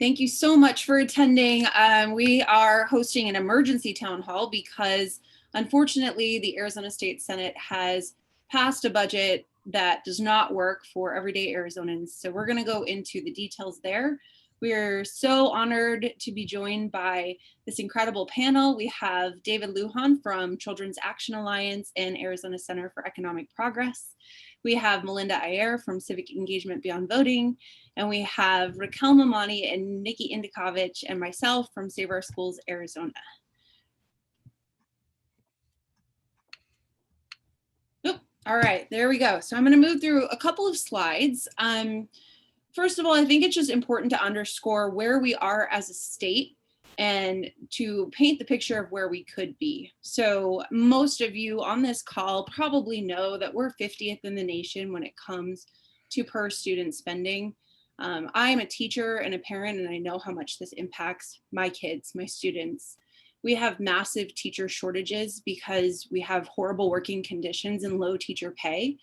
Thank you so much for attending. We are hosting an emergency town hall because unfortunately the Arizona State Senate has passed a budget that does not work for everyday Arizonans. So we're going to go into the details there. We're so honored to be joined by this incredible panel. We have David Lujan from Children's Action Alliance and Arizona Center for Economic Progress. We have Melinda Ayer from Civic Engagement Beyond Voting. And we have Raquel Mamani and Nikki Indikovich and myself from Save Our Schools, Arizona. Oh, all right, there we go. So I'm going to move through a couple of slides. First of all, I think it's just important to underscore where we are as a state and to paint the picture of where we could be. So most of you on this call probably know that we're 50th in the nation when it comes to per student spending. I'm a teacher and a parent, and I know how much this impacts my kids, my students. We have massive teacher shortages because we have horrible working conditions and low teacher pay.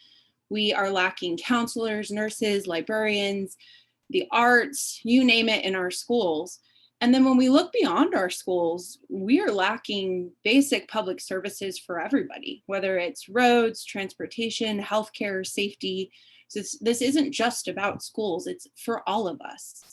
We are lacking counselors, nurses, librarians, the arts, you name it, in our schools. And then when we look beyond our schools, we are lacking basic public services for everybody, whether it's roads, transportation, healthcare, safety. So this isn't just about schools, it's for all of us.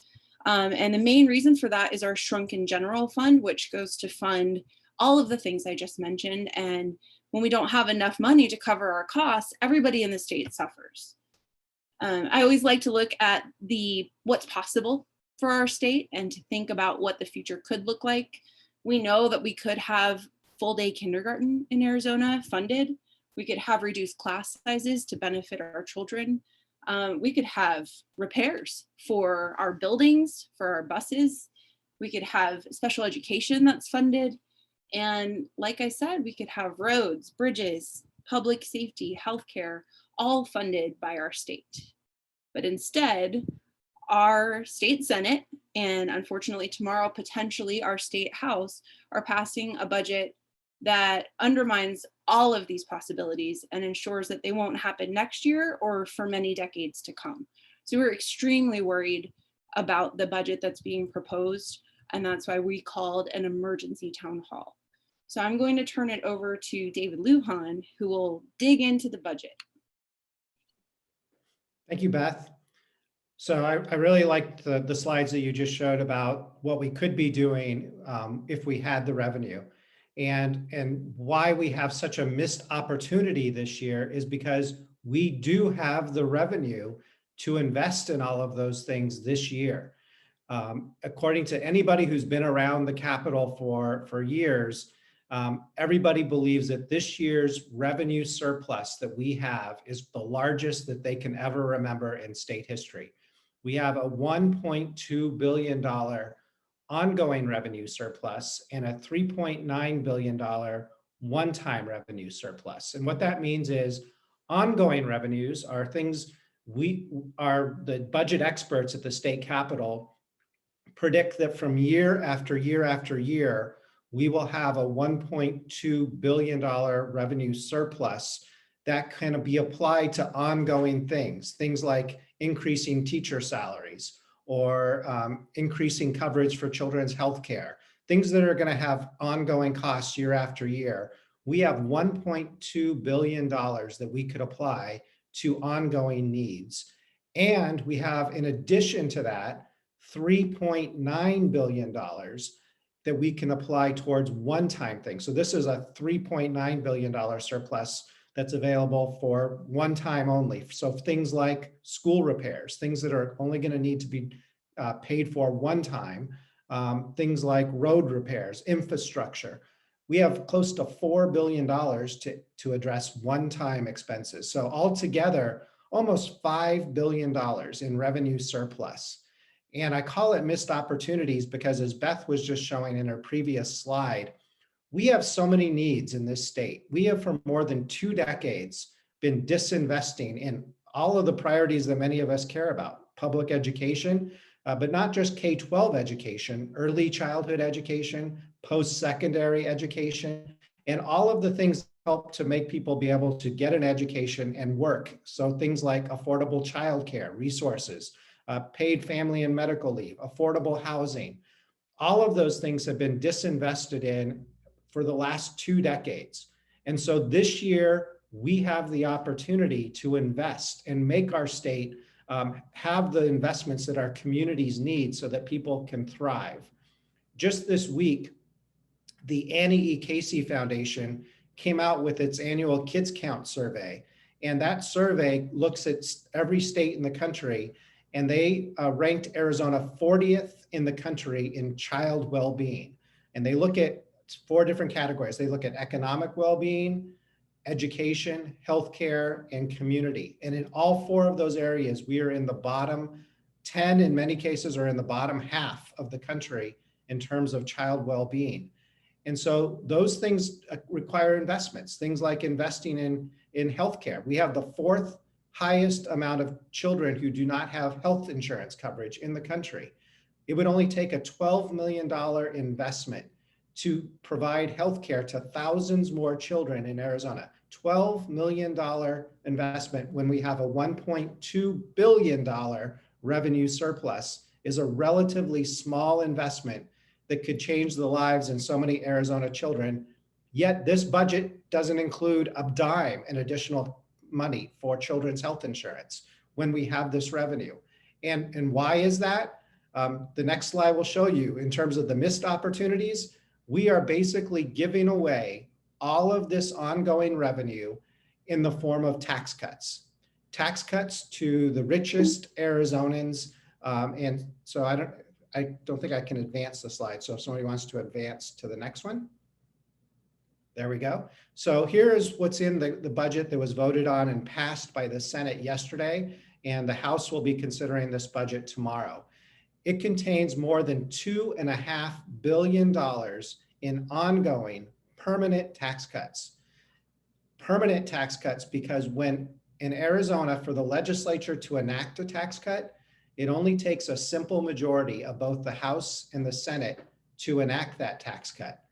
And the main reason for that is our shrunken general fund, which goes to fund all of the things I just mentioned. And when we don't have enough money to cover our costs, everybody in the state suffers. I always like to look at what's possible for our state and to think about what the future could look like. We know that we could have full day kindergarten in Arizona funded. We could have reduced class sizes to benefit our children. We could have repairs for our buildings, for our buses. We could have special education that's funded. And like I said, we could have roads, bridges, public safety, healthcare, all funded by our state. But instead, our state Senate, and unfortunately tomorrow, potentially our state House, are passing a budget that undermines all of these possibilities and ensures that they won't happen next year or for many decades to come. So we're extremely worried about the budget that's being proposed, and that's why we called an emergency town hall. So I'm going to turn it over to David Lujan, who will dig into the budget. Thank you, Beth. So I really liked the slides that you just showed about what we could be doing if we had the revenue. And why we have such a missed opportunity this year is because we do have the revenue to invest in all of those things this year. According to anybody who's been around the Capitol for years, everybody believes that this year's revenue surplus that we have is the largest that they can ever remember in state history. We have a $1.2 billion ongoing revenue surplus and a $3.9 billion one-time revenue surplus. And what that means is ongoing revenues are things the budget experts at the state Capitol predict that from year after year after year, we will have a $1.2 billion revenue surplus that can be applied to ongoing things like increasing teacher salaries or increasing coverage for children's health care, things that are going to have ongoing costs year after year. We have $1.2 billion that we could apply to ongoing needs. And we have, in addition to that, $3.9 billion that we can apply towards one-time things. So this is a $3.9 billion surplus that's available for one time only. So things like school repairs, things that are only going to need to be paid for one time, things like road repairs, infrastructure. We have close to $4 billion to address one-time expenses. So altogether, almost $5 billion in revenue surplus. And I call it missed opportunities because, as Beth was just showing in her previous slide, we have so many needs in this state. We have for more than 2 decades been disinvesting in all of the priorities that many of us care about: public education, but not just K-12 education, early childhood education, post-secondary education, and all of the things that help to make people be able to get an education and work. So things like affordable childcare, resources, paid family and medical leave, affordable housing. All of those things have been disinvested in for the last 2 decades. And so this year, we have the opportunity to invest and make our state have the investments that our communities need so that people can thrive. Just this week, the Annie E. Casey Foundation came out with its annual Kids Count survey. And that survey looks at every state in the country, and they ranked Arizona 40th in the country in child well-being. And they look at 4 different categories. They look at economic well-being, education, healthcare, and community. And in all 4 of those areas, we are in the bottom 10, in many cases, are in the bottom half of the country in terms of child well-being. And so those things require investments, things like investing in healthcare. We have the 4th highest amount of children who do not have health insurance coverage in the country. It would only take a $12 million investment to provide healthcare to thousands more children in Arizona. $12 million investment when we have a $1.2 billion revenue surplus is a relatively small investment that could change the lives in so many Arizona children. Yet this budget doesn't include a dime in additional money for children's health insurance when we have this revenue. And why is that? The next slide will show you in terms of the missed opportunities. We are basically giving away all of this ongoing revenue in the form of tax cuts to the richest Arizonans. And so I don't think I can advance the slide. So if somebody wants to advance to the next one. There we go. So here is what's in the budget that was voted on and passed by the Senate yesterday, and the House will be considering this budget tomorrow. It contains more than $2.5 billion in ongoing permanent tax cuts. Permanent tax cuts, because when in Arizona, for the legislature to enact a tax cut, it only takes a simple majority of both the House and the Senate to enact that tax cut.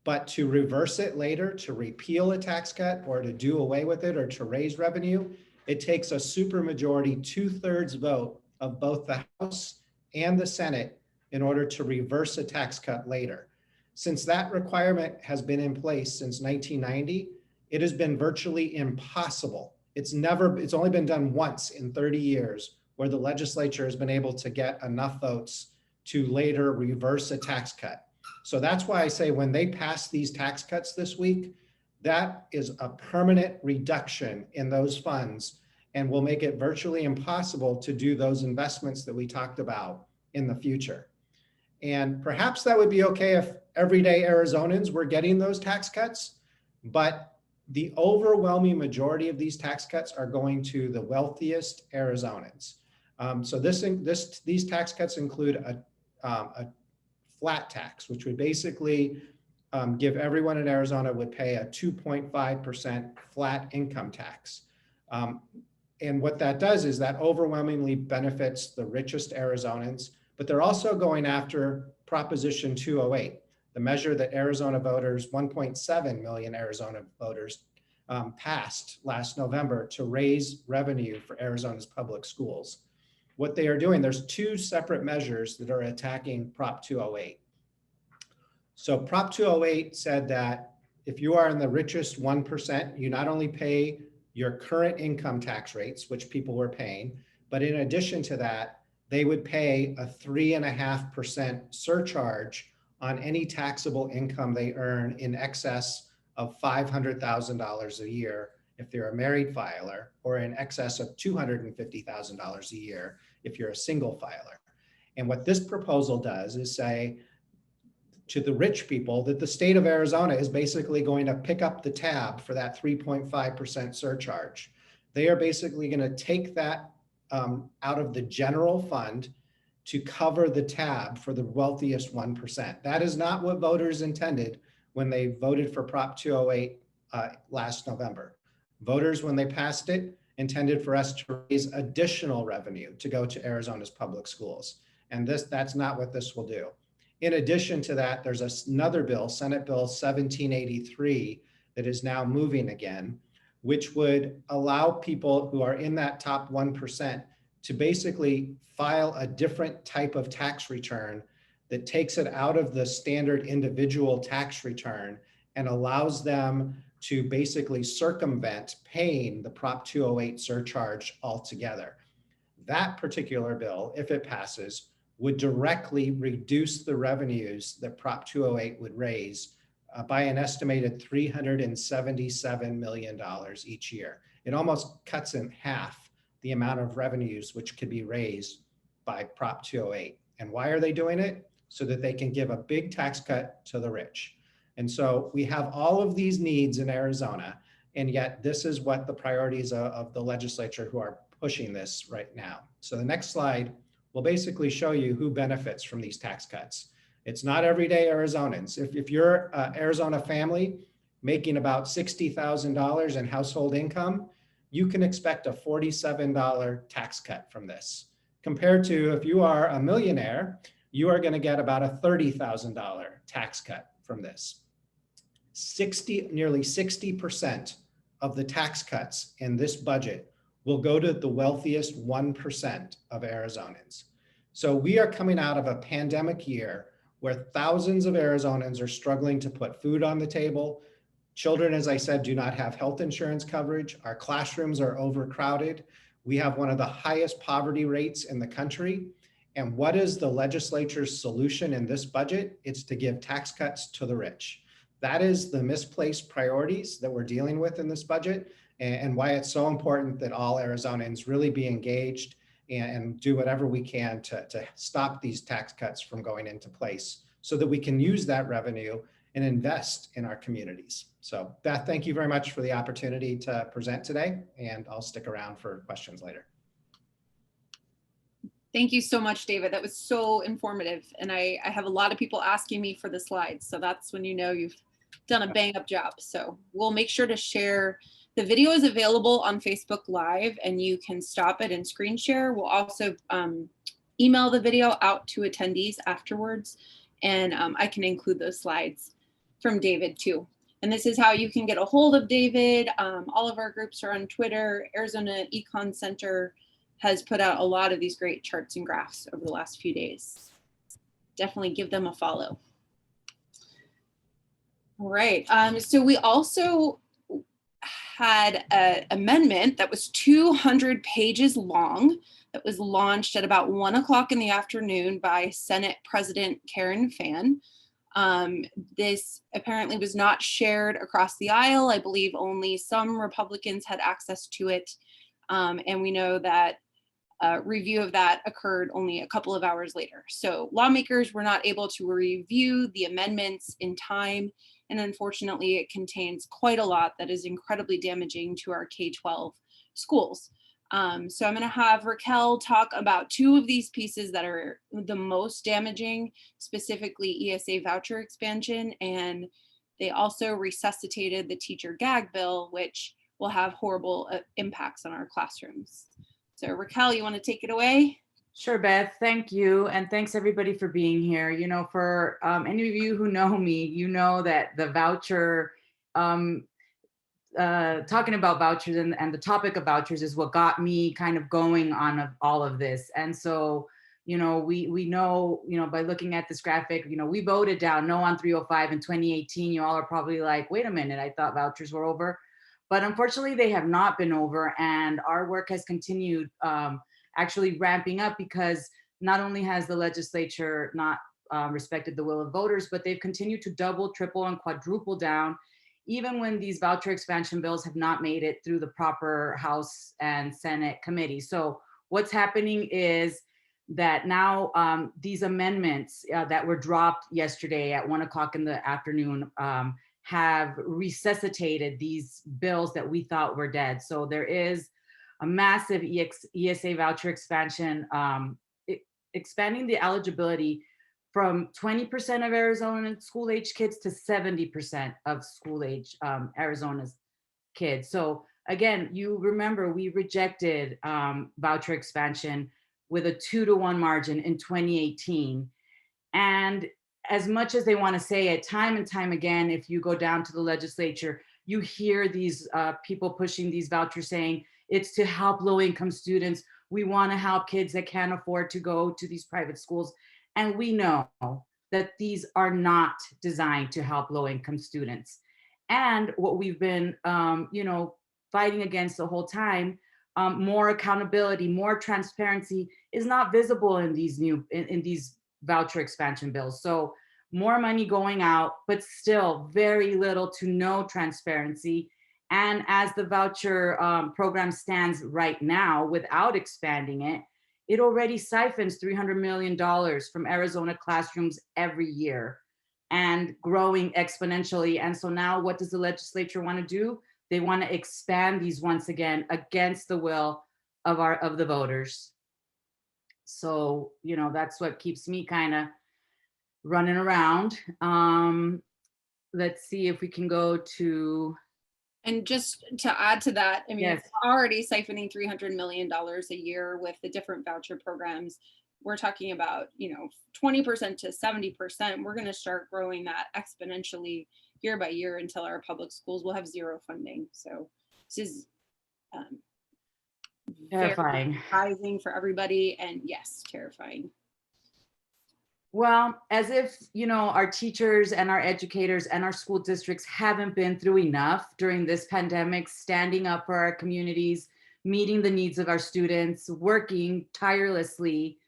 But to reverse it later, to repeal a tax cut or to do away with it or to raise revenue, it takes a supermajority 2/3 vote of both the House and the Senate in order to reverse a tax cut later. Since that requirement has been in place since 1990, it has been virtually impossible. It's only been done once in 30 years where the legislature has been able to get enough votes to later reverse a tax cut. So that's why I say when they pass these tax cuts this week, that is a permanent reduction in those funds and will make it virtually impossible to do those investments that we talked about in the future. And perhaps that would be okay if everyday Arizonans were getting those tax cuts, but the overwhelming majority of these tax cuts are going to the wealthiest Arizonans. So these tax cuts include a flat tax, which would basically give everyone in Arizona would pay a 2.5% flat income tax. And what that does is that overwhelmingly benefits the richest Arizonans, but they're also going after Proposition 208, the measure that Arizona voters, 1.7 million Arizona voters, passed last November to raise revenue for Arizona's public schools. What they are doing, there's 2 separate measures that are attacking Prop 208. So Prop 208 said that if you are in the richest 1%, you not only pay your current income tax rates, which people were paying, but in addition to that, they would pay a 3.5% surcharge on any taxable income they earn in excess of $500,000 a year if they're a married filer, or in excess of $250,000 a year if you're a single filer. And what this proposal does is say to the rich people that the state of Arizona is basically going to pick up the tab for that 3.5% surcharge. They are basically going to take that out of the general fund to cover the tab for the wealthiest 1%. That is not what voters intended when they voted for Prop 208 last November. Voters, when they passed it, intended for us to raise additional revenue to go to Arizona's public schools. And that's not what this will do. In addition to that, there's another bill, Senate Bill 1783, that is now moving again, which would allow people who are in that top 1% to basically file a different type of tax return that takes it out of the standard individual tax return and allows them to basically circumvent paying the Prop 208 surcharge altogether. That particular bill, if it passes, would directly reduce the revenues that Prop 208 would raise by an estimated $377 million each year. It almost cuts in half the amount of revenues which could be raised by Prop 208. And why are they doing it? So that they can give a big tax cut to the rich. And so we have all of these needs in Arizona, and yet this is what the priorities of the legislature who are pushing this right now. So the next slide will basically show you who benefits from these tax cuts. It's not everyday Arizonans. If you're an Arizona family making about $60,000 in household income, you can expect a $47 tax cut from this. Compared to if you are a millionaire, you are going to get about a $30,000 tax cut from this. Nearly 60% of the tax cuts in this budget will go to the wealthiest 1% of Arizonans. So we are coming out of a pandemic year where thousands of Arizonans are struggling to put food on the table. Children, as I said, do not have health insurance coverage. Our classrooms are overcrowded. We have one of the highest poverty rates in the country. And what is the legislature's solution in this budget? It's to give tax cuts to the rich. That is the misplaced priorities that we're dealing with in this budget, and why it's so important that all Arizonans really be engaged and do whatever we can to stop these tax cuts from going into place so that we can use that revenue and invest in our communities. So Beth, thank you very much for the opportunity to present today, and I'll stick around for questions later. Thank you so much, David. That was so informative. And I have a lot of people asking me for the slides. So that's when you know you've done a bang up job. So we'll make sure to share. The video is available on Facebook Live and you can stop it and screen share. We'll also email the video out to attendees afterwards. And I can include those slides from David too. And this is how you can get a hold of David. All of our groups are on Twitter. Arizona Econ Center has put out a lot of these great charts and graphs over the last few days. Definitely give them a follow. All right, so we also had an amendment that was 200 pages long that was launched at about 1 o'clock in the afternoon by Senate President Karen Fann. This apparently was not shared across the aisle. I believe only some Republicans had access to it. And we know that review of that occurred only a couple of hours later. So lawmakers were not able to review the amendments in time. And unfortunately, it contains quite a lot that is incredibly damaging to our K-12 schools. So I'm going to have Raquel talk about two of these pieces that are the most damaging, specifically ESA voucher expansion. And they also resuscitated the teacher gag bill, which will have horrible impacts on our classrooms. So Raquel, you want to take it away? Sure, Beth. Thank you. And thanks everybody for being here. You know, for any of you who know me, you know that the voucher, talking about vouchers and the topic of vouchers is what got me kind of going on all of this. And so, you know, we know, you know, by looking at this graphic, you know, we voted down no on 305 in 2018. You all are probably like, wait a minute, I thought vouchers were over. But unfortunately, they have not been over, and our work has continued actually ramping up because not only has the legislature not respected the will of voters, but they've continued to double, triple, and quadruple down, even when these voucher expansion bills have not made it through the proper House and Senate committee. So what's happening is that now these amendments that were dropped yesterday at 1 o'clock in the afternoon have resuscitated these bills that we thought were dead. So there is a massive ESA voucher expansion, expanding the eligibility from 20% of Arizona school age kids to 70% of school age Arizona's kids. So again, you remember we rejected voucher expansion with a 2-to-1 margin in 2018. And as much as they want to say it time and time again, if you go down to the legislature, you hear these people pushing these vouchers saying it's to help low-income students. We want to help kids that can't afford to go to these private schools. And we know that these are not designed to help low income students. And what we've been, fighting against the whole time, more accountability, more transparency is not visible in these in these voucher expansion bills. So more money going out, but still very little to no transparency. And as the voucher program stands right now, without expanding it, it already siphons $300 million from Arizona classrooms every year and growing exponentially. And so now what does the legislature want to do? They want to expand these once again against the will of the voters. So, that's what keeps me kind of running around. Let's see if we can go to. And just to add to that, I mean, Yes. it's already siphoning $300 million a year with the different voucher programs. We're talking about, 20% to 70%. We're going to start growing that exponentially year by year until our public schools will have zero funding. So this is Terrifying. very surprising for everybody, and yes, terrifying. Well, as if, our teachers and our educators and our school districts haven't been through enough during this pandemic, standing up for our communities, meeting the needs of our students, working tirelessly.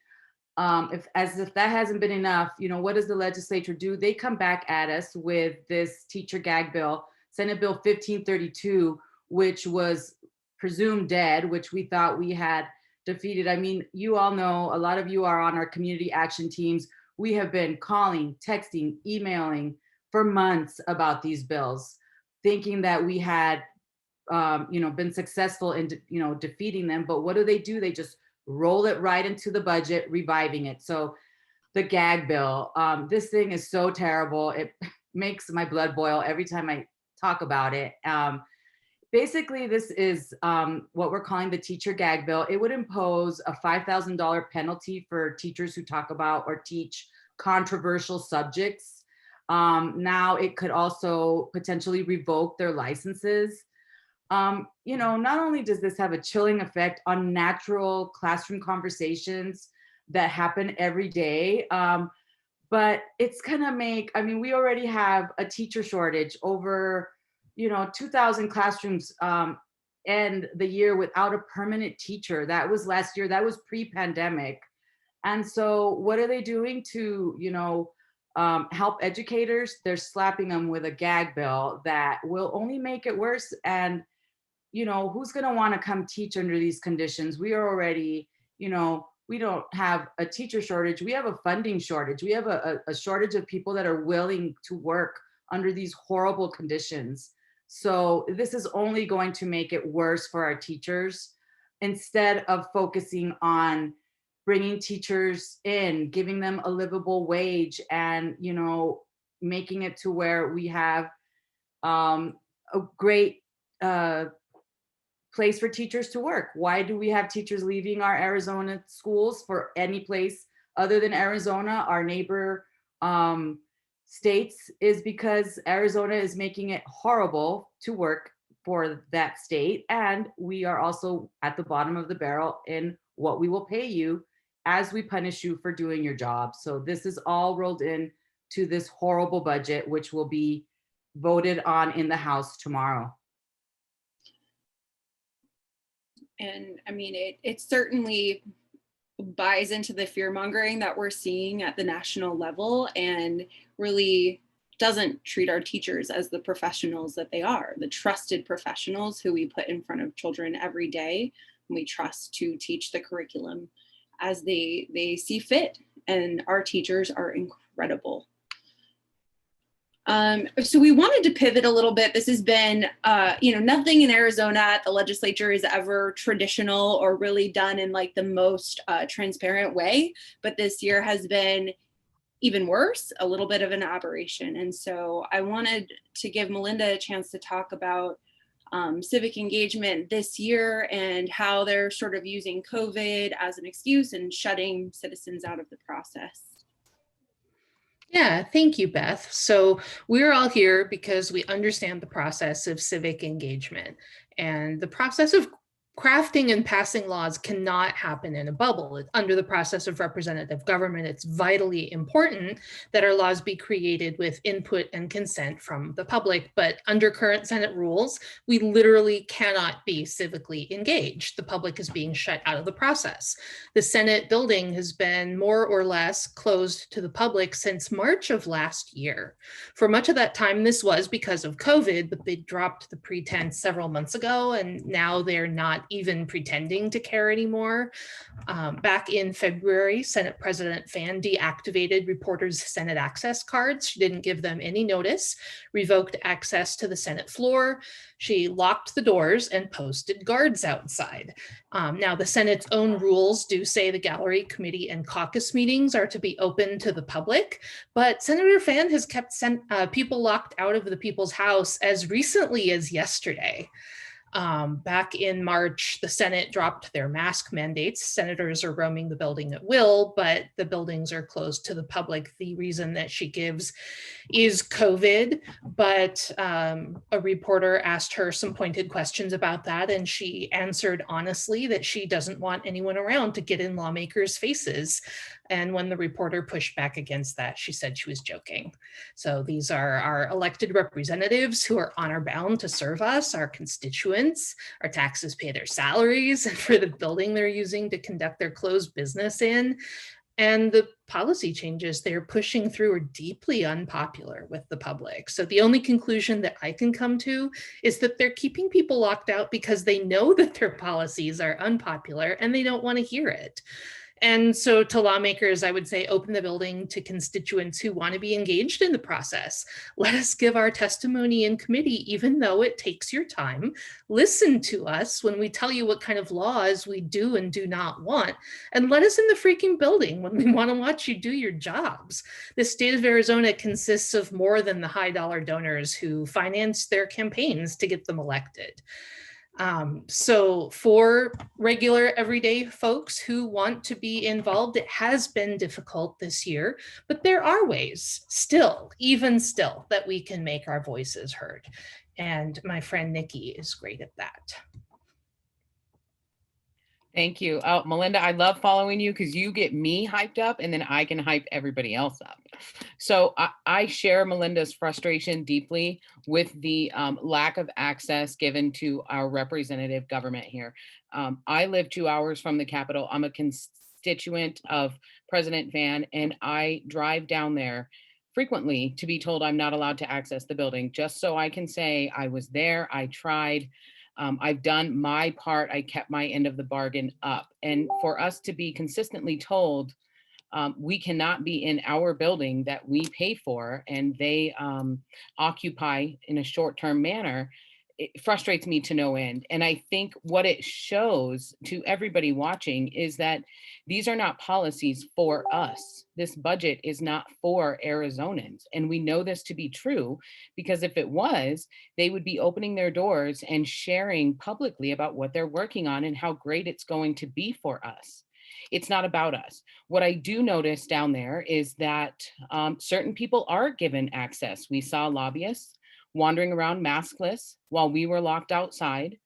As if that hasn't been enough, what does the legislature do? They come back at us with this teacher gag bill, Senate Bill 1532, which was presumed dead, which we thought we had defeated. I mean, you all know, a lot of you are on our community action teams. We have been calling, texting, emailing for months about these bills, thinking that we had, been successful in, defeating them. But what do? They just roll it right into the budget, reviving it. So the gag bill, this thing is so terrible. It makes my blood boil every time I talk about it. Basically, this is what we're calling the teacher gag bill. It would impose a $5,000 penalty for teachers who talk about or teach controversial subjects. Now it could also potentially revoke their licenses. Not only does this have a chilling effect on natural classroom conversations that happen every day, but it's gonna make, we already have a teacher shortage, over 2,000 classrooms end the year without a permanent teacher. That was last year, that was pre-pandemic. And so what are they doing to, help educators? They're slapping them with a gag bill that will only make it worse. And, who's going to want to come teach under these conditions? We are already, we don't have a teacher shortage. We have a funding shortage. We have a shortage of people that are willing to work under these horrible conditions. So this is only going to make it worse for our teachers, instead of focusing on bringing teachers in, giving them a livable wage, and, making it to where we have a great place for teachers to work. Why do we have teachers leaving our Arizona schools for any place other than Arizona, our neighbor states? Is because Arizona is making it horrible to work for that state. And we are also at the bottom of the barrel in what we will pay you as we punish you for doing your job. So this is all rolled in to this horrible budget, which will be voted on in the House tomorrow. And it certainly buys into the fear mongering that we're seeing at the national level, and really doesn't treat our teachers as the professionals that they are, the trusted professionals who we put in front of children every day, and we trust to teach the curriculum as they see fit. And our teachers are incredible. So we wanted to pivot a little bit. This has been, nothing in Arizona at the legislature is ever traditional or really done in like the most transparent way. But this year has been even worse, a little bit of an aberration. And so I wanted to give Melinda a chance to talk about civic engagement this year and how they're sort of using COVID as an excuse and shutting citizens out of the process. Yeah, thank you, Beth. So we're all here because we understand the process of civic engagement. And the process of crafting and passing laws cannot happen in a bubble. Under the process of representative government, it's vitally important that our laws be created with input and consent from the public. But under current Senate rules, we literally cannot be civically engaged. The public is being shut out of the process. The Senate building has been more or less closed to the public since March of last year. For much of that time, this was because of COVID, but they dropped the pretense several months ago, and now they're not even pretending to care anymore. Back in February, Senate President Fan deactivated reporters' Senate access cards. She didn't give them any notice, revoked access to the Senate floor. She locked the doors and posted guards outside. Now, the Senate's own rules do say the gallery, committee, and caucus meetings are to be open to the public, but Senator Fan has kept people locked out of the People's House as recently as yesterday. Back in March, the Senate dropped their mask mandates. Senators are roaming the building at will, but the buildings are closed to the public. The reason that she gives is COVID, but a reporter asked her some pointed questions about that, and she answered honestly that she doesn't want anyone around to get in lawmakers' faces. And when the reporter pushed back against that, she said she was joking. So these are our elected representatives who are honor bound to serve us, our constituents. Our taxes pay their salaries and for the building they're using to conduct their closed business in. And the policy changes they're pushing through are deeply unpopular with the public. So the only conclusion that I can come to is that they're keeping people locked out because they know that their policies are unpopular and they don't want to hear it. And so to lawmakers, I would say open the building to constituents who want to be engaged in the process. Let us give our testimony in committee, even though it takes your time. Listen to us when we tell you what kind of laws we do and do not want. And let us in the freaking building when we want to watch you do your jobs. The state of Arizona consists of more than the high dollar donors who finance their campaigns to get them elected. So for regular everyday folks who want to be involved, it has been difficult this year, but there are ways still, even still, that we can make our voices heard. And my friend Nikki is great at that. Thank you. Oh, Melinda, I love following you because you get me hyped up and then I can hype everybody else up. So I share Melinda's frustration deeply with the lack of access given to our representative government here. I live 2 hours from the Capitol. I'm a constituent of President Van, and I drive down there frequently to be told I'm not allowed to access the building, just so I can say I was there, I tried. I've done my part. I kept my end of the bargain up. And for us to be consistently told we cannot be in our building that we pay for and they occupy in a short-term manner, it frustrates me to no end. And I think what it shows to everybody watching is that these are not policies for us. This budget is not for Arizonans. And we know this to be true because if it was, they would be opening their doors and sharing publicly about what they're working on and how great it's going to be for us. It's not about us. What I do notice down there is that certain people are given access. We saw lobbyists wandering around maskless while we were locked outside.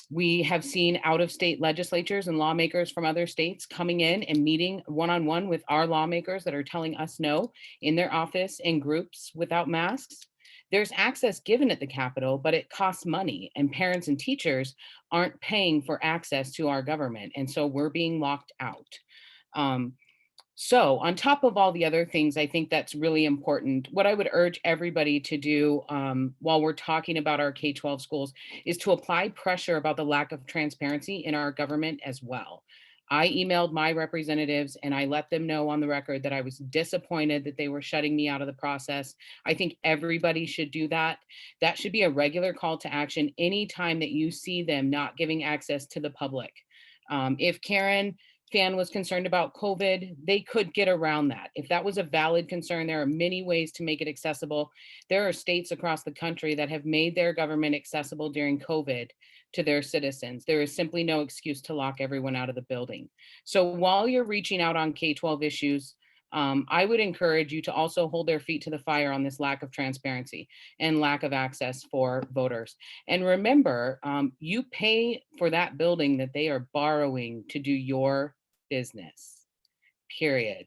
We have seen out-of-state legislatures and lawmakers from other states coming in and meeting one-on-one with our lawmakers that are telling us no in their office in groups without masks. There's access given at the Capitol, but it costs money, and parents and teachers aren't paying for access to our government. And so we're being locked out. So on top of all the other things, I think that's really important. What I would urge everybody to do while we're talking about our K-12 schools is to apply pressure about the lack of transparency in our government as well. I emailed my representatives and I let them know on the record that I was disappointed that they were shutting me out of the process. I think everybody should do that. That should be a regular call to action anytime that you see them not giving access to the public. If Karen Fan was concerned about COVID, they could get around that. If that was a valid concern, there are many ways to make it accessible. There are states across the country that have made their government accessible during COVID to their citizens. There is simply no excuse to lock everyone out of the building. So while you're reaching out on K-12 issues, I would encourage you to also hold their feet to the fire on this lack of transparency and lack of access for voters. And remember, you pay for that building that they are borrowing to do your business, period.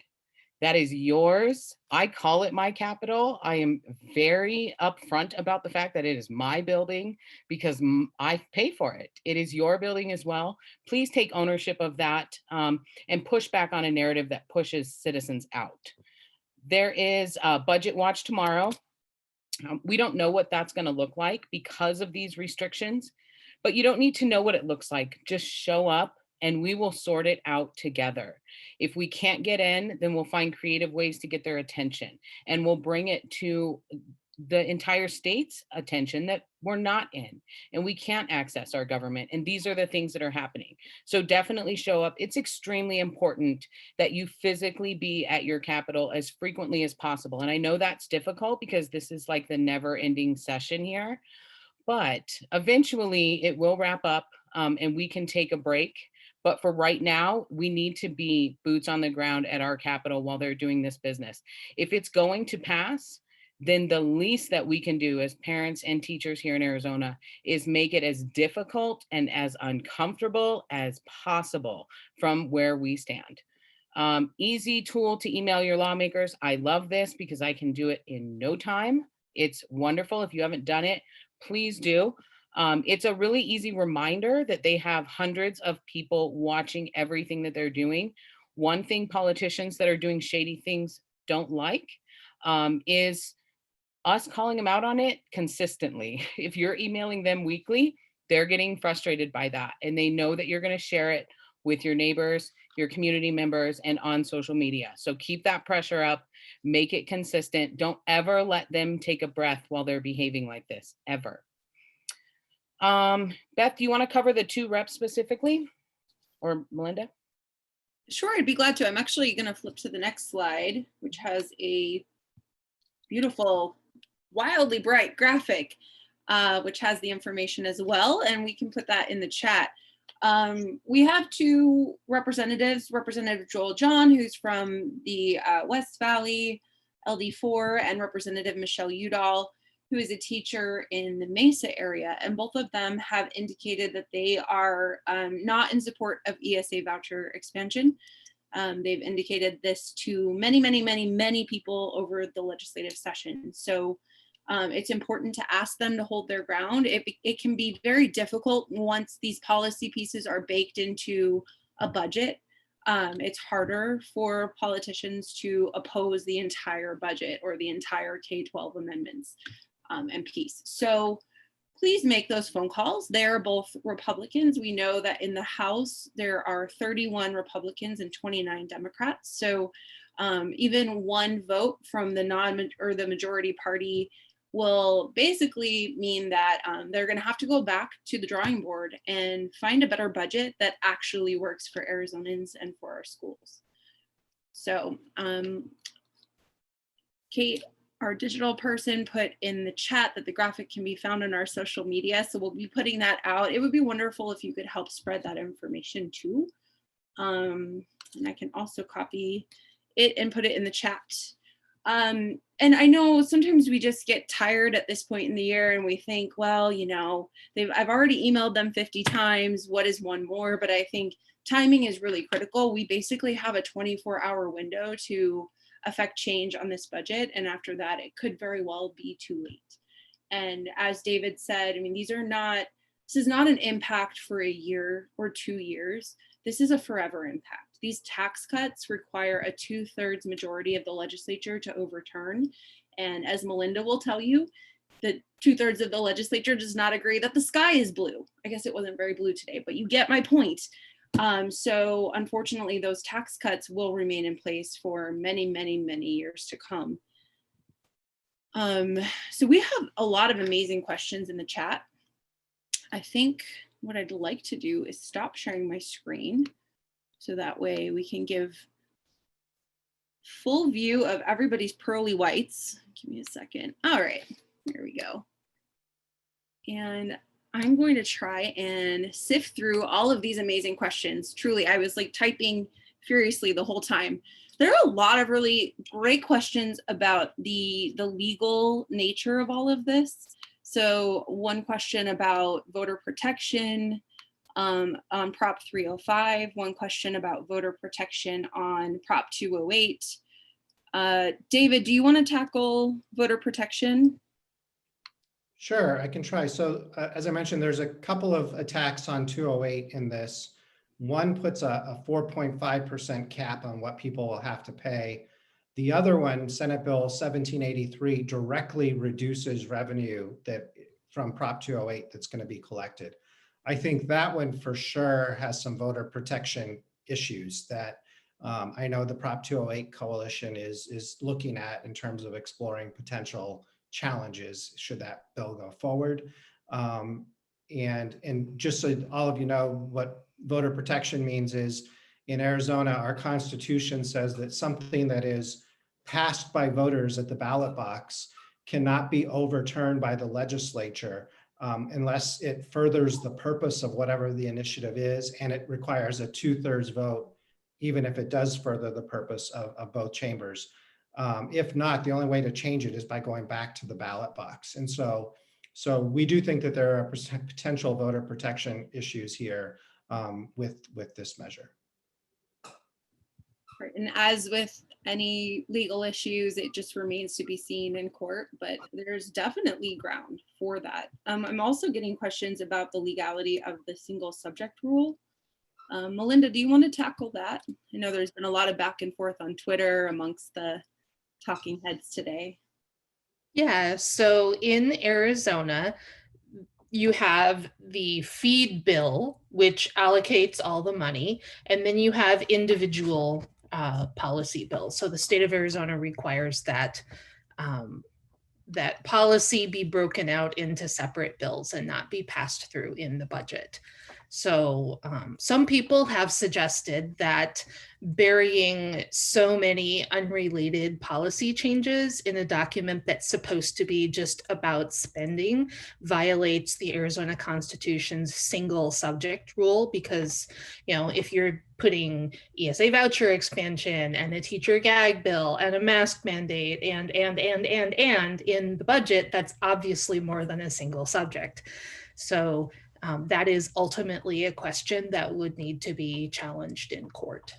That is yours. I call it my capital. I am very upfront about the fact that it is my building because I pay for it. It is your building as well. Please take ownership of that and push back on a narrative that pushes citizens out. There is a budget watch tomorrow. We don't know what that's going to look like because of these restrictions, but you don't need to know what it looks like. Just show up and we will sort it out together. If we can't get in, then we'll find creative ways to get their attention, and we'll bring it to the entire state's attention that we're not in and we can't access our government. And these are the things that are happening. So definitely show up. It's extremely important that you physically be at your Capitol as frequently as possible. And I know that's difficult because this is like the never ending session here, but eventually it will wrap up and we can take a break. But for right now, we need to be boots on the ground at our Capitol while they're doing this business. If it's going to pass, then the least that we can do as parents and teachers here in Arizona is make it as difficult and as uncomfortable as possible from where we stand. Easy tool to email your lawmakers. I love this because I can do it in no time. It's wonderful. If you haven't done it, please do. It's a really easy reminder that they have hundreds of people watching everything that they're doing. One thing politicians that are doing shady things don't like is us calling them out on it consistently. If you're emailing them weekly, they're getting frustrated by that. And they know that you're going to share it with your neighbors, your community members, and on social media. So keep that pressure up, make it consistent. Don't ever let them take a breath while they're behaving like this, ever. Beth, do you want to cover the 2 reps specifically, or Melinda? Sure, I'd be glad to. I'm actually going to flip to the next slide, which has a beautiful, wildly bright graphic, which has the information as well, and we can put that in the chat. We have 2 representatives, Representative Joel John, who's from the West Valley LD4, and Representative Michelle Udall, who is a teacher in the Mesa area, and both of them have indicated that they are not in support of ESA voucher expansion. They've indicated this to many people over the legislative session. So it's important to ask them to hold their ground. It can be very difficult once these policy pieces are baked into a budget. It's harder for politicians to oppose the entire budget or the entire K-12 amendments and piece. So please make those phone calls. They are both Republicans. We know that in the House, there are 31 Republicans and 29 Democrats. So even one vote from the the majority party will basically mean that they're going to have to go back to the drawing board and find a better budget that actually works for Arizonans and for our schools. So Kate, our digital person, put in the chat that the graphic can be found on our social media. So we'll be putting that out. It would be wonderful if you could help spread that information too. And I can also copy it and put it in the chat. And I know sometimes we just get tired at this point in the year and we think, well, you know, I've already emailed them 50 times. What is one more? But I think timing is really critical. We basically have a 24-hour window to affect change on this budget. And after that, it could very well be too late. And as David said, I mean, this is not an impact for a year or 2 years. This is a forever impact. These tax cuts require a 2/3 majority of the legislature to overturn. And as Melinda will tell you, the 2/3 of the legislature does not agree that the sky is blue. I guess it wasn't very blue today, but you get my point. So unfortunately, those tax cuts will remain in place for many years to come. So we have a lot of amazing questions in the chat. I think what I'd like to do is stop sharing my screen so that way we can give full view of everybody's pearly whites. Give me a second. All right, there we go. And I'm going to try and sift through all of these amazing questions. Truly, I was like typing furiously the whole time. there are a lot of really great questions about the legal nature of all of this. So one question about voter protection on Prop 305, one question about voter protection on Prop 208. David, do you want to tackle voter protection? Sure, I can try. So as I mentioned, there's a couple of attacks on 208 in this. One puts a 4.5% cap on what people will have to pay. The other one, Senate Bill 1783, directly reduces revenue that from Prop 208 that's going to be collected. I think that one for sure has some voter protection issues that I know the Prop 208 coalition is looking at in terms of exploring potential challenges should that bill go forward. And just so all of you know, what voter protection means is in Arizona, our Constitution says that something that is passed by voters at the ballot box cannot be overturned by the legislature unless it furthers the purpose of whatever the initiative is, and it requires a 2/3 vote, even if it does further the purpose of both chambers. If not, the only way to change it is by going back to the ballot box. And so we do think that there are potential voter protection issues here with this measure. Right. And as with any legal issues, it just remains to be seen in court, but there's definitely ground for that. I'm also getting questions about the legality of the single subject rule. Melinda, do you want to tackle that? I know there's been a lot of back and forth on Twitter amongst the talking heads today. Yeah, so in Arizona, you have the feed bill, which allocates all the money, and then you have individual policy bills. So the state of Arizona requires that that policy be broken out into separate bills and not be passed through in the budget. So some people have suggested that burying so many unrelated policy changes in a document that's supposed to be just about spending violates the Arizona Constitution's single subject rule, because, you know, if you're putting ESA voucher expansion and a teacher gag bill and a mask mandate and in the budget, that's obviously more than a single subject. So that is ultimately a question that would need to be challenged in court.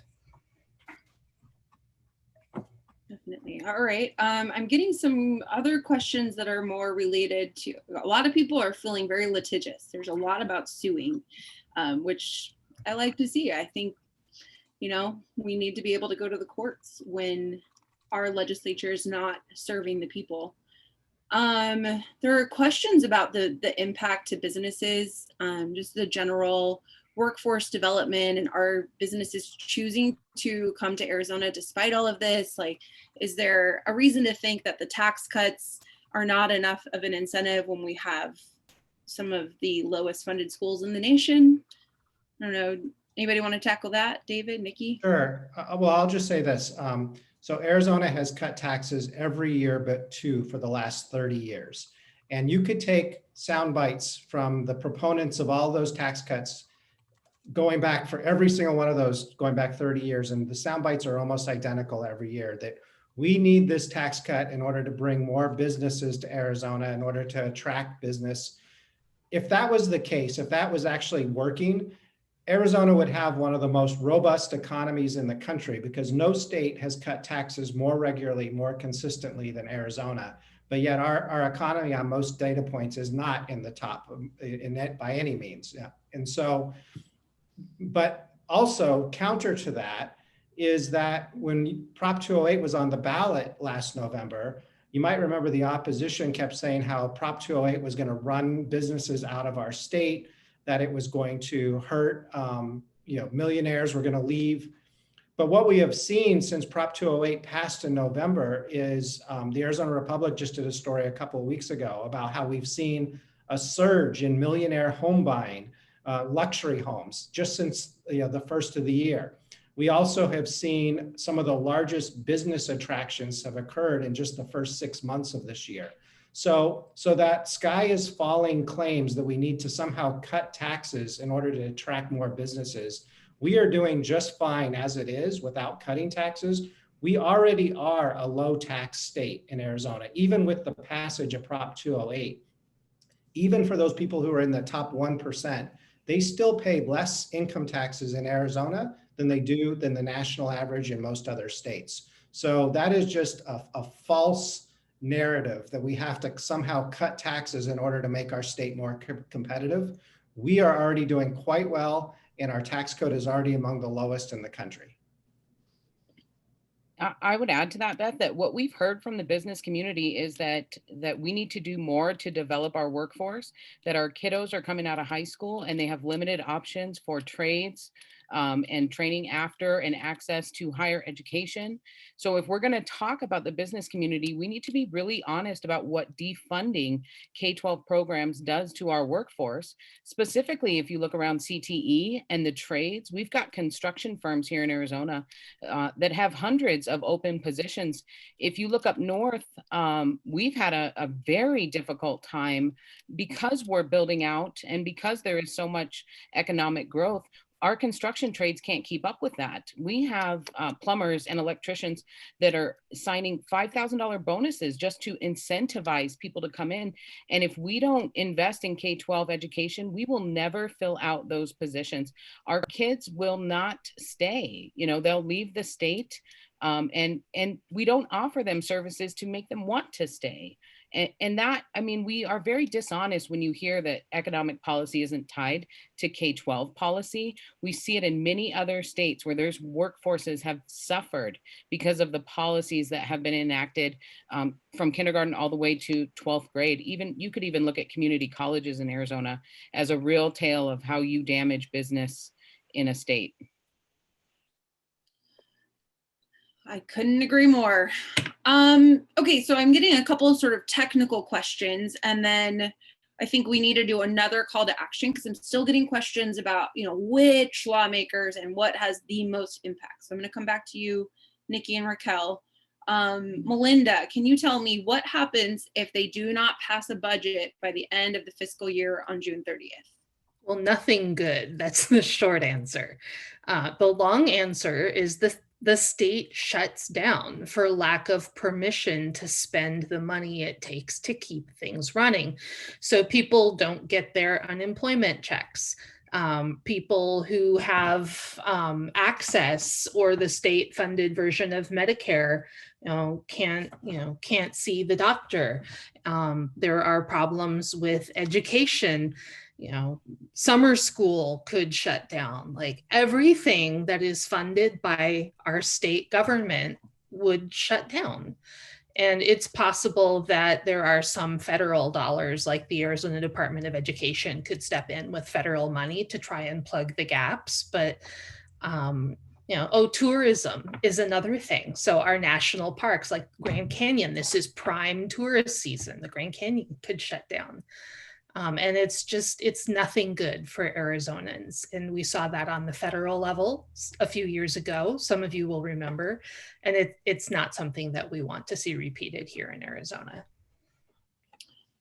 Definitely. All right. I'm getting some other questions that are more related to, a lot of people are feeling very litigious. There's a lot about suing, which I like to see. I think, you know, we need to be able to go to the courts when our legislature is not serving the people. There are questions about the impact to businesses, just the general workforce development, and are businesses choosing to come to Arizona despite all of this? Like, is there a reason to think that the tax cuts are not enough of an incentive when we have some of the lowest funded schools in the nation? I don't know. Anybody want to tackle that? David, Nikki? Sure. Well, I'll just say this. So Arizona has cut taxes every year but two for the last 30 years. And you could take sound bites from the proponents of all those tax cuts going back for every single one of those going back 30 years. And the sound bites are almost identical every year, that we need this tax cut in order to bring more businesses to Arizona, in order to attract business. If that was the case, if that was actually working, Arizona would have one of the most robust economies in the country, because no state has cut taxes more regularly, more consistently than Arizona. But yet our economy on most data points is not in the top by any means. Yeah. And so, but also counter to that is that when Prop 208 was on the ballot last November, you might remember the opposition kept saying how Prop 208 was going to run businesses out of our state, that it was going to hurt, millionaires were going to leave. But what we have seen since Prop 208 passed in November is the Arizona Republic just did a story a couple of weeks ago about how we've seen a surge in millionaire home buying, luxury homes, just since the first of the year. We also have seen some of the largest business attractions have occurred in just the first 6 months of this year. So that sky is falling claims that we need to somehow cut taxes in order to attract more businesses. We are doing just fine as it is without cutting taxes. We already are a low tax state in Arizona, even with the passage of Prop 208. Even for those people who are in the top 1%, they still pay less income taxes in Arizona than the national average in most other states. So that is just a false narrative that we have to somehow cut taxes in order to make our state more competitive. We are already doing quite well, and our tax code is already among the lowest in the country. I would add to that, Beth, that what we've heard from the business community is that we need to do more to develop our workforce, that our kiddos are coming out of high school and they have limited options for trades and training after and access to higher education. So if we're going to talk about the business community, we need to be really honest about what defunding K-12 programs does to our workforce. Specifically, if you look around CTE and the trades, we've got construction firms here in Arizona that have hundreds of open positions. If you look up north, we've had a very difficult time because we're building out and because there is so much economic growth. Our construction trades can't keep up with that. We have plumbers and electricians that are signing $5,000 bonuses just to incentivize people to come in. And if we don't invest in K-12 education, we will never fill out those positions. Our kids will not stay. You know, they'll leave the state, and we don't offer them services to make them want to stay. And that, I mean, we are very dishonest when you hear that economic policy isn't tied to K-12 policy. We see it in many other states where there's workforces have suffered because of the policies that have been enacted from kindergarten all the way to 12th grade. Even you could even look at community colleges in Arizona as a real tale of how you damage business in a state. I couldn't agree more. Okay, so I'm getting a couple of sort of technical questions, and then I think we need to do another call to action because I'm still getting questions about, you know, which lawmakers and what has the most impact. So I'm going to come back to you, Nikki and Raquel. Melinda, can you tell me what happens if they do not pass a budget by the end of the fiscal year on June 30th? Well, nothing good. That's the short answer. The long answer is the state shuts down for lack of permission to spend the money it takes to keep things running. So people don't get their unemployment checks. People who have access or the state funded version of Medicare can't see the doctor. There are problems with education. You know, summer school could shut down. Like everything that is funded by our state government would shut down. And it's possible that there are some federal dollars, like the Arizona Department of Education could step in with federal money to try and plug the gaps. But tourism is another thing. So our national parks like Grand Canyon, this is prime tourist season. The Grand Canyon could shut down. And it's nothing good for Arizonans. And we saw that on the federal level a few years ago. Some of you will remember, and it's not something that we want to see repeated here in Arizona.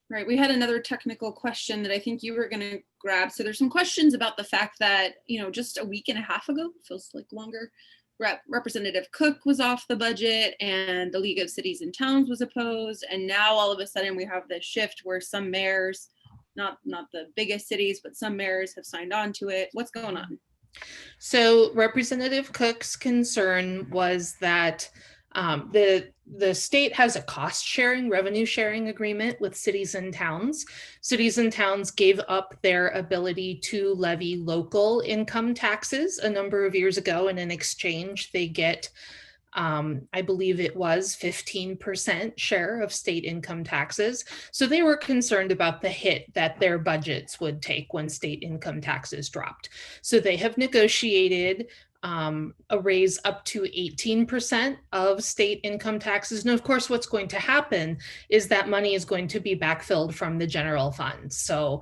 Right, we had another technical question that I think you were gonna grab. So there's some questions about the fact that, you know, just a week and a half ago, feels like longer, Representative Cook was off the budget and the League of Cities and Towns was opposed. And now all of a sudden we have this shift where some mayors, not the biggest cities, but some mayors have signed on to it. What's going on? So Representative Cook's concern was that the state has a cost sharing, revenue sharing agreement with cities and towns. Cities and towns gave up their ability to levy local income taxes a number of years ago, and in exchange, they get I believe it was 15% share of state income taxes. So they were concerned about the hit that their budgets would take when state income taxes dropped. So they have negotiated a raise up to 18% of state income taxes. And of course, what's going to happen is that money is going to be backfilled from the general fund. So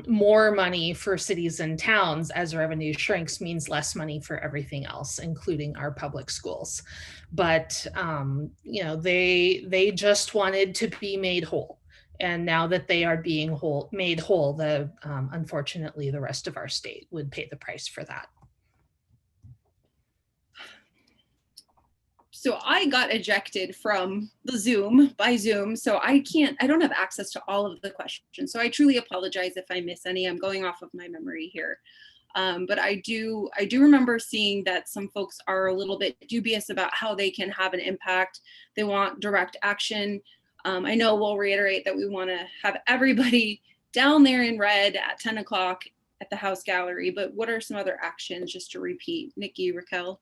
more money for cities and towns as revenue shrinks means less money for everything else, including our public schools. But they just wanted to be made whole. And now that they are being made whole, unfortunately, the rest of our state would pay the price for that. So I got ejected from the Zoom by Zoom. So I don't have access to all of the questions. So I truly apologize if I miss any. I'm going off of my memory here. But I do remember seeing that some folks are a little bit dubious about how they can have an impact. They want direct action. I know we'll reiterate that we want to have everybody down there in red at 10 o'clock at the House Gallery, but what are some other actions, just to repeat? Nikki, Raquel?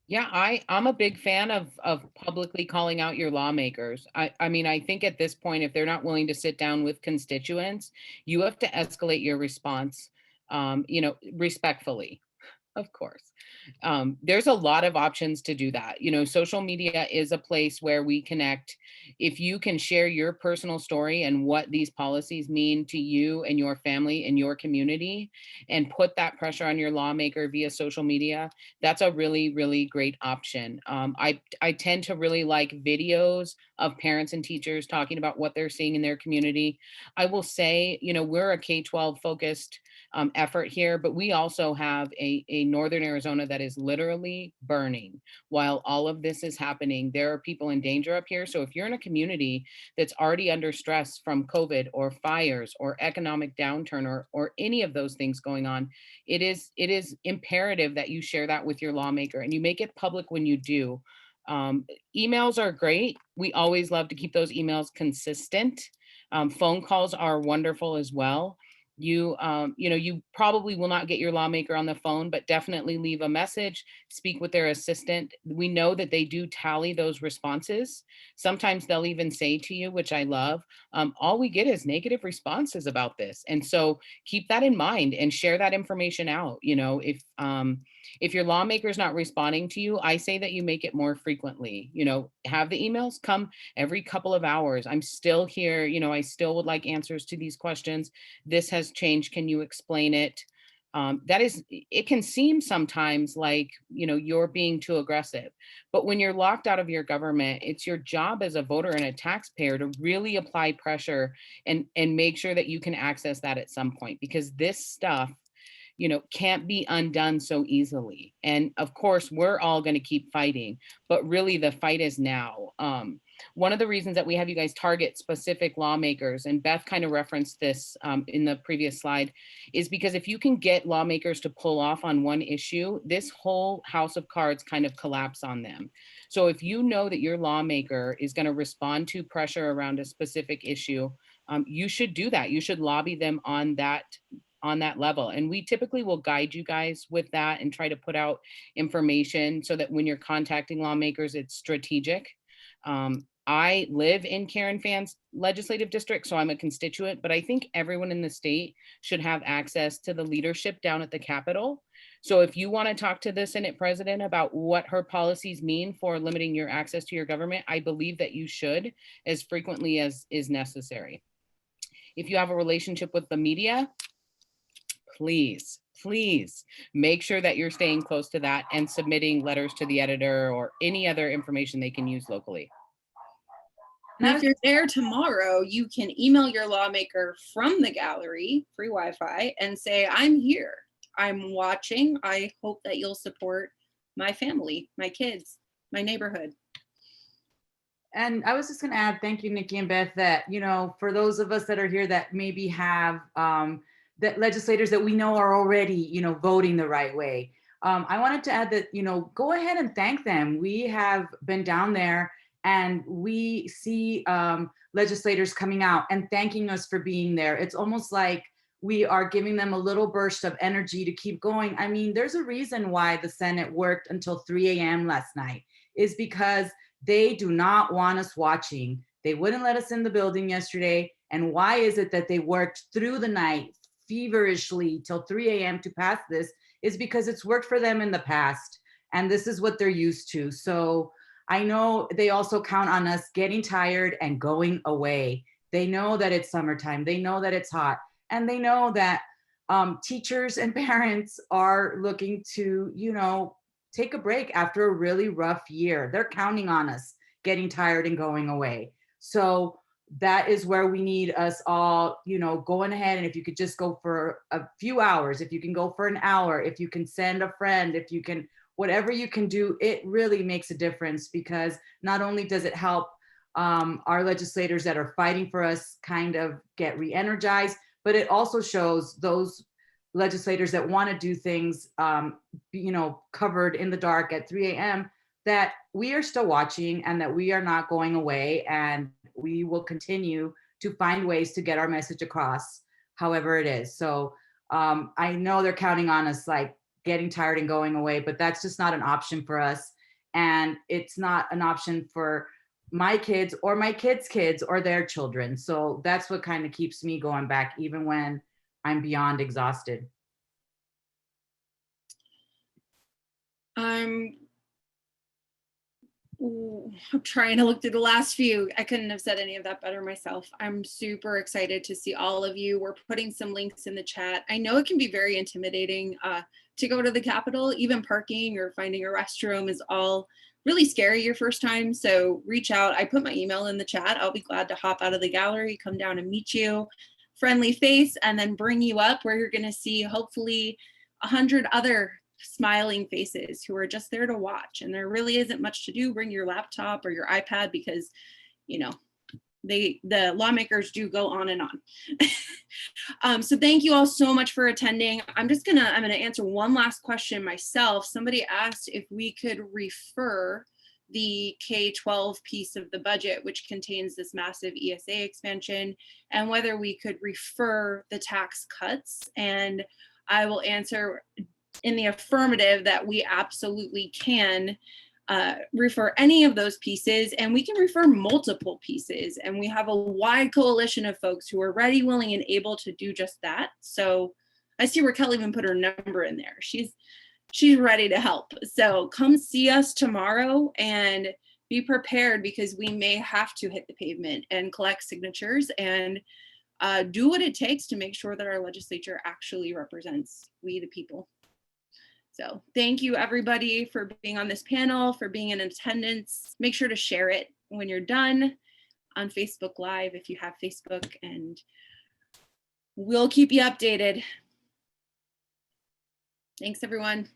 Yeah, I'm a big fan of publicly calling out your lawmakers. I mean, I think at this point, if they're not willing to sit down with constituents, you have to escalate your response, respectfully. Of course. There's a lot of options to do that. Social media is a place where we connect. If you can share your personal story and what these policies mean to you and your family and your community and put that pressure on your lawmaker via social media, that's a really, really great option. I tend to really like videos of parents and teachers talking about what they're seeing in their community. I will say, we're a K-12 focused effort here, but we also have a northern Arizona that is literally burning while all of this is happening. There are people in danger up here. So if you're in a community that's already under stress from COVID or fires or economic downturn or any of those things going on, it is imperative that you share that with your lawmaker and you make it public when you do. Emails are great. We always love to keep those emails consistent. Phone calls are wonderful as well. You probably will not get your lawmaker on the phone, but definitely leave a message, speak with their assistant. We know that they do tally those responses. Sometimes they'll even say to you, which I love, all we get is negative responses about this. And so keep that in mind and share that information out. If your lawmaker is not responding to you, I say that you make it more frequently. Have the emails come every couple of hours. I'm still here. I still would like answers to these questions. This has changed. Can you explain it? It can seem sometimes like, you're being too aggressive, but when you're locked out of your government, it's your job as a voter and a taxpayer to really apply pressure and make sure that you can access that at some point, because this stuff, can't be undone so easily. And of course, we're all going to keep fighting, but really the fight is now. One of the reasons that we have you guys target specific lawmakers, and Beth kind of referenced this in the previous slide, is because if you can get lawmakers to pull off on one issue, this whole house of cards kind of collapse on them. So if you know that your lawmaker is going to respond to pressure around a specific issue, you should do that. You should lobby them on that level. And we typically will guide you guys with that and try to put out information so that when you're contacting lawmakers, it's strategic. I live in Karen Fan's legislative district, so I'm a constituent, but I think everyone in the state should have access to the leadership down at the Capitol. So if you want to talk to the Senate president about what her policies mean for limiting your access to your government, I believe that you should as frequently as is necessary. If you have a relationship with the media, please make sure that you're staying close to that and submitting letters to the editor or any other information they can use locally. And if you're there tomorrow, you can email your lawmaker from the gallery, free Wi-Fi, and say, I'm here, I'm watching. I hope that you'll support my family, my kids, my neighborhood. And I was just going to add, thank you, Nikki and Beth, that, for those of us that are here that maybe have that legislators that we know are already, voting the right way. I wanted to add that, go ahead and thank them. We have been down there and we see legislators coming out and thanking us for being there. It's almost like we are giving them a little burst of energy to keep going. I mean, there's a reason why the Senate worked until 3 a.m. last night, is because they do not want us watching. They wouldn't let us in the building yesterday. And why is it that they worked through the night feverishly till 3 a.m. to pass this? Is because it's worked for them in the past. And this is what they're used to. So I know they also count on us getting tired and going away. They know that it's summertime. They know that it's hot. And they know that teachers and parents are looking to, take a break after a really rough year. They're counting on us getting tired and going away. So that is where we need us all, going ahead. And if you could just go for a few hours, if you can go for an hour, if you can send a friend, if you can, whatever you can do, it really makes a difference, because not only does it help our legislators that are fighting for us kind of get re-energized, but it also shows those legislators that want to do things, covered in the dark at 3 a.m., that we are still watching and that we are not going away, and we will continue to find ways to get our message across, however it is. So I know they're counting on us, like getting tired and going away, but that's just not an option for us. And it's not an option for my kids or my kids' kids or their children. So that's what kind of keeps me going back, even when I'm beyond exhausted. I'm trying to look through the last few. I couldn't have said any of that better myself. I'm super excited to see all of you. We're putting some links in the chat. I know it can be very intimidating to go to the Capitol. Even parking or finding a restroom is all really scary your first time. So reach out. I put my email in the chat. I'll be glad to hop out of the gallery, come down and meet you, friendly face, and then bring you up where you're going to see hopefully 100 other smiling faces who are just there to watch. And there really isn't much to do. Bring your laptop or your iPad, because the lawmakers do go on and on. So thank you all so much for attending. I'm gonna answer one last question myself. Somebody asked if we could refer the K-12 piece of the budget, which contains this massive ESA expansion, and whether we could refer the tax cuts. And I will answer in the affirmative that we absolutely can refer any of those pieces, and we can refer multiple pieces. And we have a wide coalition of folks who are ready, willing, and able to do just that. So I see where Kelly even put her number in there. She's ready to help. So come see us tomorrow and be prepared, because we may have to hit the pavement and collect signatures and do what it takes to make sure that our legislature actually represents we the people. So thank you everybody for being on this panel, for being in attendance. Make sure to share it when you're done on Facebook Live if you have Facebook, and we'll keep you updated. Thanks everyone.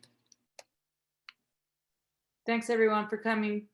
Thanks everyone for coming.